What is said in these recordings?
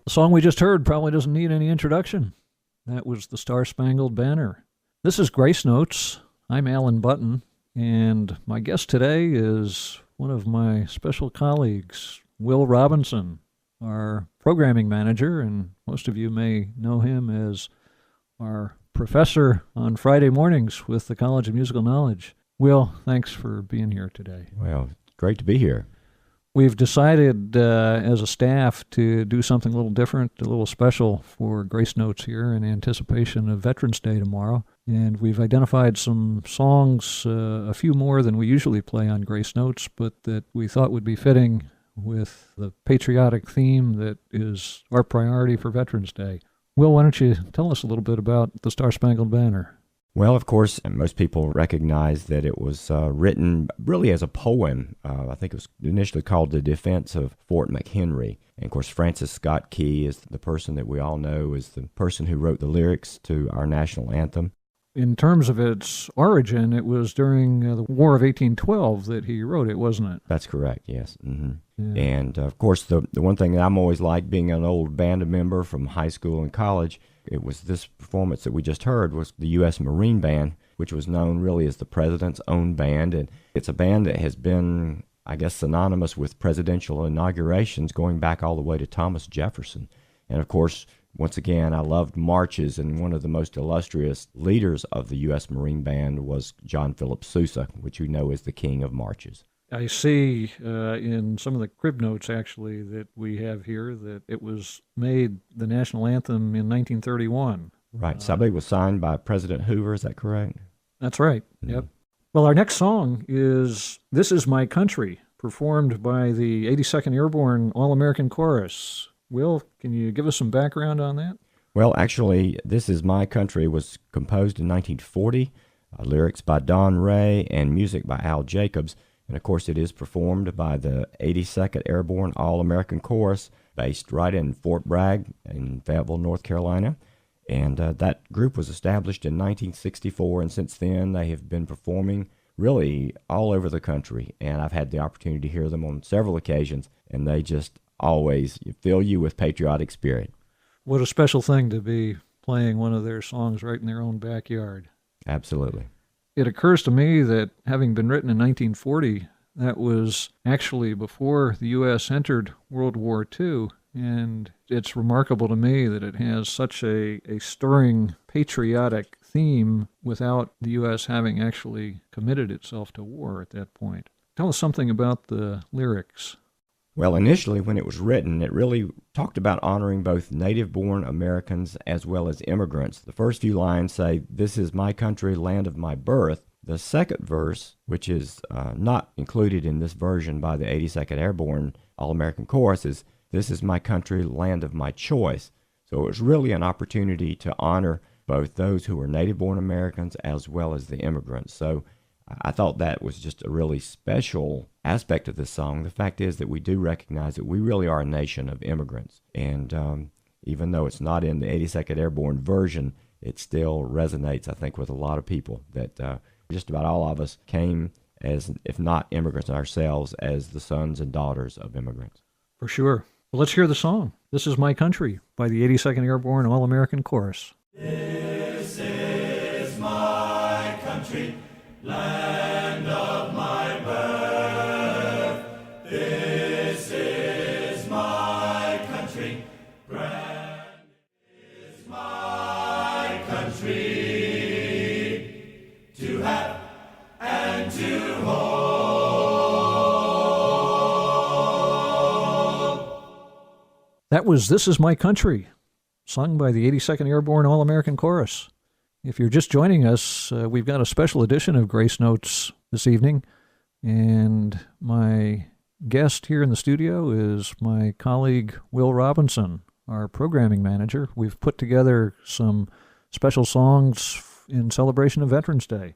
The song we just heard probably doesn't need any introduction. That was the Star-Spangled Banner. This is Grace Notes. I'm Alan Button, and my guest today is one of my special colleagues, Will Robinson, our programming manager, and most of you may know him as our professor on Friday mornings with the College of Musical Knowledge. Will, thanks for being here today. Well, great to be here. We've decided as a staff to do something a little different, a little special for Grace Notes here in anticipation of Veterans Day tomorrow. And we've identified some songs, a few more than we usually play on Grace Notes, but that we thought would be fitting with the patriotic theme that is our priority for Veterans Day. Will, why don't you tell us a little bit about the Star-Spangled Banner? Well, of course, most people recognize that it was written really as a poem. I think it was initially called The Defense of Fort McHenry. And, of course, Francis Scott Key is the person that we all know is the person who wrote the lyrics to our national anthem. In terms of its origin, it was during the War of 1812 that he wrote it, wasn't it? That's correct, yes. Mm-hmm. Yeah. And, of course, the one thing that I'm always like, being an old band member from high school and college, it was this performance that we just heard was the U.S. Marine Band, which was known really as the president's own band. And it's a band that has been, I guess, synonymous with presidential inaugurations going back all the way to Thomas Jefferson. And, of course, once again, I loved marches, and one of the most illustrious leaders of the U.S. Marine Band was John Philip Sousa, which we know is the king of marches. I see in some of the crib notes, actually, that we have here that it was made the national anthem in 1931. Right. So I believe it was signed by President Hoover. Is that correct? That's right. Mm-hmm. Yep. Well, our next song is This Is My Country, performed by the 82nd Airborne All-American Chorus. Will, can you give us some background on that? Well, actually, This Is My Country was composed in 1940, lyrics by Don Ray and music by Al Jacobs. And, of course, it is performed by the 82nd Airborne All-American Chorus, based right in Fort Bragg in Fayetteville, North Carolina. And that group was established in 1964, and since then they have been performing really all over the country. And I've had the opportunity to hear them on several occasions, and they just always fill you with patriotic spirit. What a special thing to be playing one of their songs right in their own backyard. Absolutely. It occurs to me that having been written in 1940, that was actually before the U.S. entered World War II, and it's remarkable to me that it has such a stirring patriotic theme without the U.S. having actually committed itself to war at that point. Tell us something about the lyrics. Well, initially, when it was written, it really talked about honoring both native-born Americans as well as immigrants. The first few lines say, "This is my country, land of my birth." The second verse, which is not included in this version by the 82nd Airborne All-American Chorus, is, "This is my country, land of my choice." So it was really an opportunity to honor both those who were native-born Americans as well as the immigrants. So I thought that was just a really special aspect of this song. The fact is that we do recognize that we really are a nation of immigrants. And even though it's not in the 82nd Airborne version, it still resonates, I think, with a lot of people that just about all of us came as, if not immigrants ourselves, as the sons and daughters of immigrants. For sure. Well, let's hear the song. This Is My Country by the 82nd Airborne All-American Chorus. This is my country, land of my birth. This is my country, grand is my country, to have and to hold. That was This Is My Country, sung by the 82nd Airborne All-American Chorus. If you're just joining us, we've got a special edition of Grace Notes this evening, and my guest here in the studio is my colleague Will Robinson, our programming manager. We've put together some special songs in celebration of Veterans Day.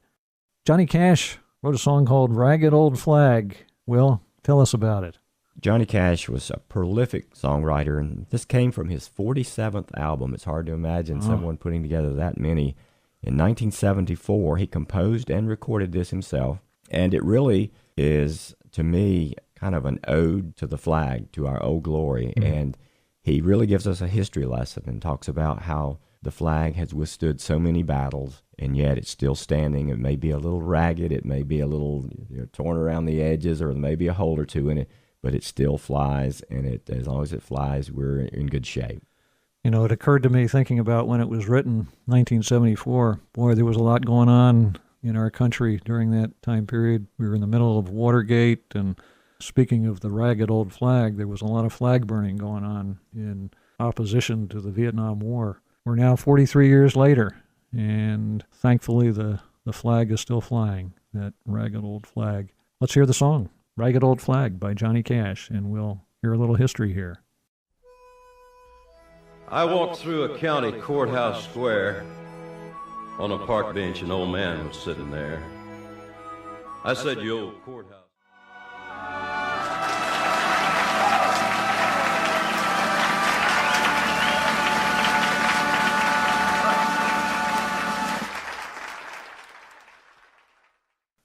Johnny Cash wrote a song called Ragged Old Flag. Will, tell us about it. Johnny Cash was a prolific songwriter, and this came from his 47th album. It's hard to imagine someone putting together that many. In 1974, he composed and recorded this himself, and it really is, to me, kind of an ode to the flag, to our old glory. And he really gives us a history lesson and talks about how the flag has withstood so many battles, and yet it's still standing. It may be a little ragged, it may be a little torn around the edges, or there may be a hole or two in it, but it still flies, and as long as it flies, we're in good shape. You know, it occurred to me thinking about when it was written, 1974. Boy, there was a lot going on in our country during that time period. We were in the middle of Watergate, and speaking of the ragged old flag, there was a lot of flag burning going on in opposition to the Vietnam War. We're now 43 years later, and thankfully the flag is still flying, that ragged old flag. Let's hear the song, Ragged Old Flag by Johnny Cash, and we'll hear a little history here. I walked through a county courthouse square. On a park bench, an old man was sitting there. I said, "You old courthouse."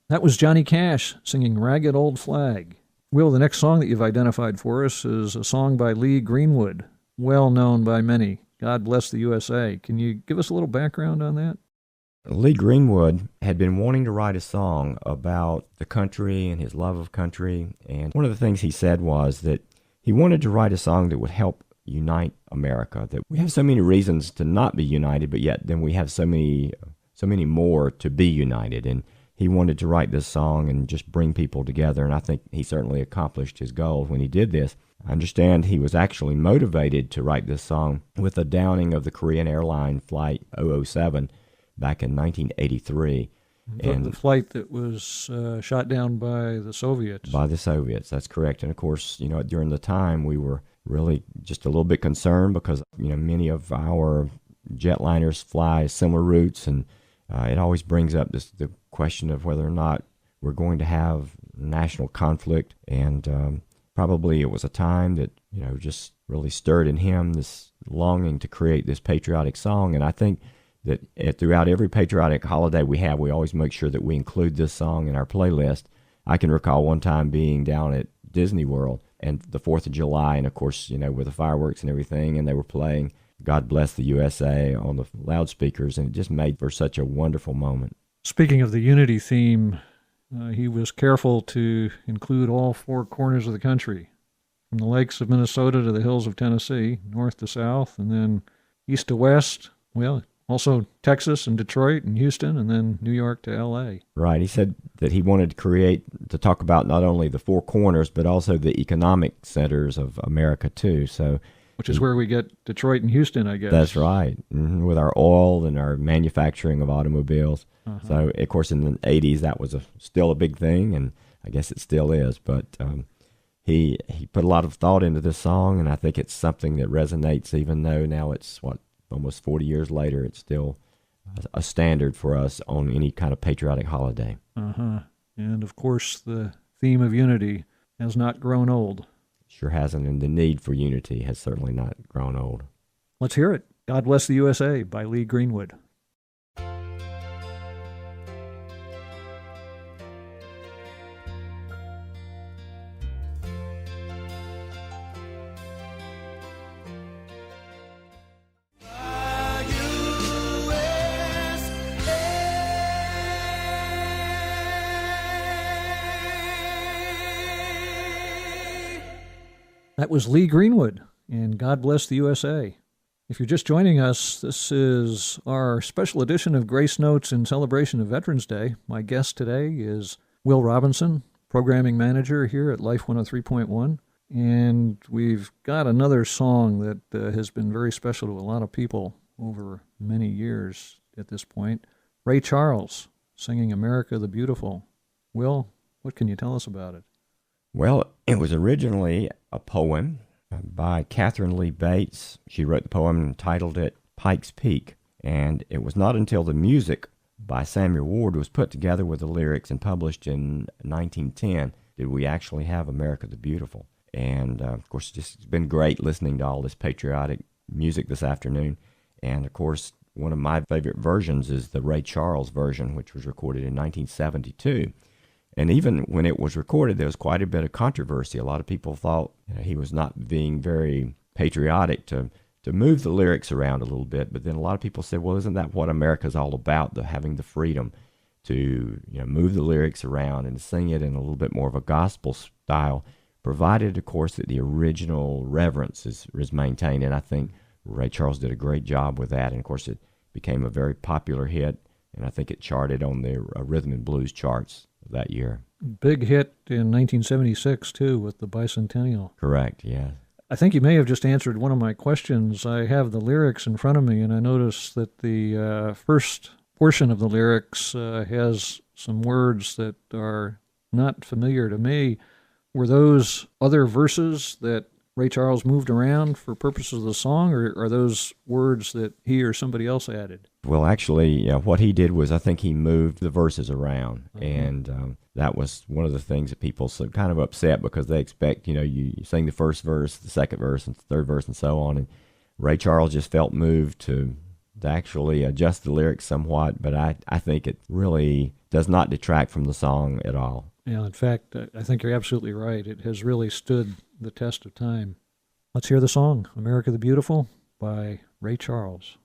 That was Johnny Cash singing Ragged Old Flag. Will, the next song that you've identified for us is a song by Lee Greenwood, well known by many, God Bless the USA. Can you give us a little background on that? Lee Greenwood had been wanting to write a song about the country and his love of country, and one of the things he said was that he wanted to write a song that would help unite America, that we have so many reasons to not be united, but yet then we have so many more to be united, and he wanted to write this song and just bring people together, and I think he certainly accomplished his goal when he did this. I understand he was actually motivated to write this song with the downing of the Korean airline Flight 007 back in 1983. And the flight that was shot down by the Soviets. By the Soviets, that's correct. And of course, during the time we were really just a little bit concerned because, many of our jetliners fly similar routes, and it always brings up the question of whether or not we're going to have national conflict. And probably it was a time that, just really stirred in him this longing to create this patriotic song. And I think that throughout every patriotic holiday we have, we always make sure that we include this song in our playlist. I can recall one time being down at Disney World and the 4th of July, and of course, with the fireworks and everything, and they were playing God Bless the USA on the loudspeakers, and it just made for such a wonderful moment. Speaking of the unity theme, he was careful to include all four corners of the country, from the lakes of Minnesota to the hills of Tennessee, north to south, and then east to west. Well, also Texas and Detroit and Houston, and then New York to L.A. Right. He said that he wanted to talk about not only the four corners, but also the economic centers of America, too. Which is where we get Detroit and Houston, I guess. That's right, with our oil and our manufacturing of automobiles. Uh-huh. So, of course, in the 80s, that was still a big thing, and I guess it still is. But he put a lot of thought into this song, and I think it's something that resonates, even though now it's, almost 40 years later, it's still a standard for us on any kind of patriotic holiday. Uh-huh. And, of course, the theme of unity has not grown old. Sure hasn't, and the need for unity has certainly not grown old. Let's hear it. God Bless the USA by Lee Greenwood. That was Lee Greenwood, and God Bless the USA. If you're just joining us, this is our special edition of Grace Notes in celebration of Veterans Day. My guest today is Will Robinson, programming manager here at Life 103.1. And we've got another song that has been very special to a lot of people over many years at this point. Ray Charles singing America the Beautiful. Will, what can you tell us about it? Well, it was originally a poem by Catherine Lee Bates. She wrote the poem and titled it Pike's Peak. And it was not until the music by Samuel Ward was put together with the lyrics and published in 1910 did we actually have America the Beautiful. And, of course, it's been great listening to all this patriotic music this afternoon. And, of course, one of my favorite versions is the Ray Charles version, which was recorded in 1972. And even when it was recorded, there was quite a bit of controversy. A lot of people thought he was not being very patriotic to move the lyrics around a little bit. But then a lot of people said, well, isn't that what America's all about, having the freedom to move the lyrics around and sing it in a little bit more of a gospel style, provided, of course, that the original reverence is maintained. And I think Ray Charles did a great job with that. And, of course, it became a very popular hit, and I think it charted on the rhythm and blues charts that year. Big hit in 1976, too, with the bicentennial. Correct, yeah. I think you may have just answered one of my questions. I have the lyrics in front of me, and I noticed that the first portion of the lyrics has some words that are not familiar to me. Were those other verses that Ray Charles moved around for purposes of the song, or are those words that he or somebody else added? Well, actually, what he did was I think he moved the verses around, and that was one of the things that people kind of upset because they expect, you sing the first verse, the second verse, and the third verse, and so on. And Ray Charles just felt moved to actually adjust the lyrics somewhat, but I think it really does not detract from the song at all. Yeah, in fact, I think you're absolutely right. It has really stood the test of time. Let's hear the song, America the Beautiful, by Ray Charles.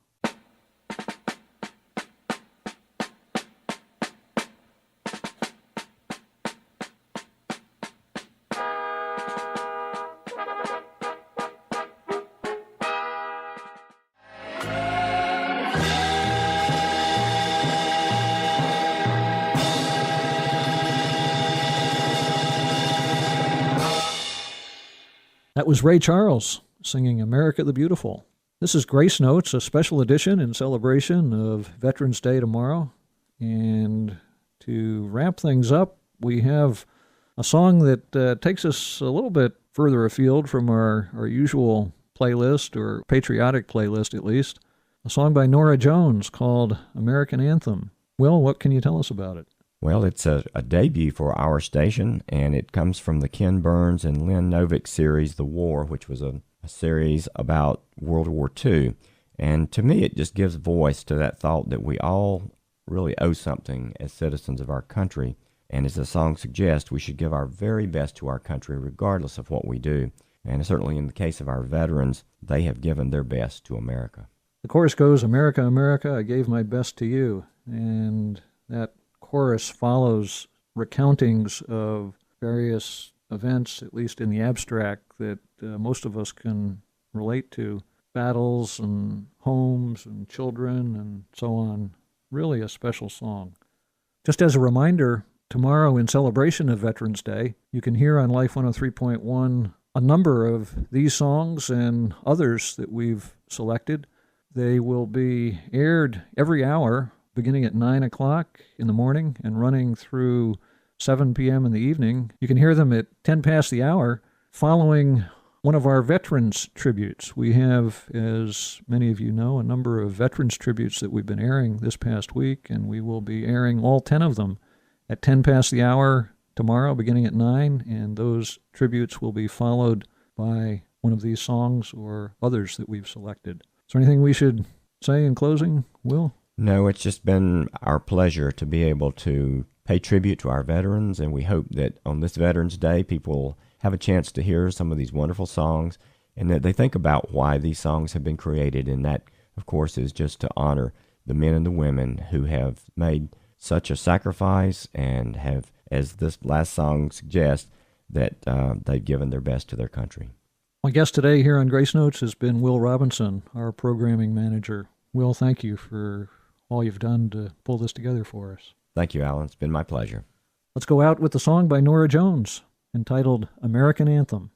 That was Ray Charles singing America the Beautiful. This is Grace Notes, a special edition in celebration of Veterans Day tomorrow. And to wrap things up, we have a song that takes us a little bit further afield from our usual playlist, or patriotic playlist at least. A song by Norah Jones called American Anthem. Will, what can you tell us about it? Well, it's a debut for our station, and it comes from the Ken Burns and Lynn Novick series, The War, which was a series about World War II. And to me, it just gives voice to that thought that we all really owe something as citizens of our country. And as the song suggests, we should give our very best to our country regardless of what we do. And certainly in the case of our veterans, they have given their best to America. The chorus goes, America, America, I gave my best to you. And that chorus follows recountings of various events, at least in the abstract, that most of us can relate to. Battles and homes and children and so on. Really a special song. Just as a reminder, tomorrow in celebration of Veterans Day, you can hear on Life 103.1 a number of these songs and others that we've selected. They will be aired every hour, beginning at 9 o'clock in the morning and running through 7 p.m. in the evening. You can hear them at 10 past the hour following one of our veterans tributes. We have, as many of you know, a number of veterans tributes that we've been airing this past week, and we will be airing all 10 of them at 10 past the hour tomorrow, beginning at 9, and those tributes will be followed by one of these songs or others that we've selected. Is there anything we should say in closing, Will? No, it's just been our pleasure to be able to pay tribute to our veterans, and we hope that on this Veterans Day, people have a chance to hear some of these wonderful songs, and that they think about why these songs have been created, and that, of course, is just to honor the men and the women who have made such a sacrifice and have, as this last song suggests, that they've given their best to their country. My guest today here on Grace Notes has been Will Robinson, our programming manager. Will, thank you for all you've done to pull this together for us. Thank you, Alan. It's been my pleasure. Let's go out with the song by Norah Jones, entitled American Anthem.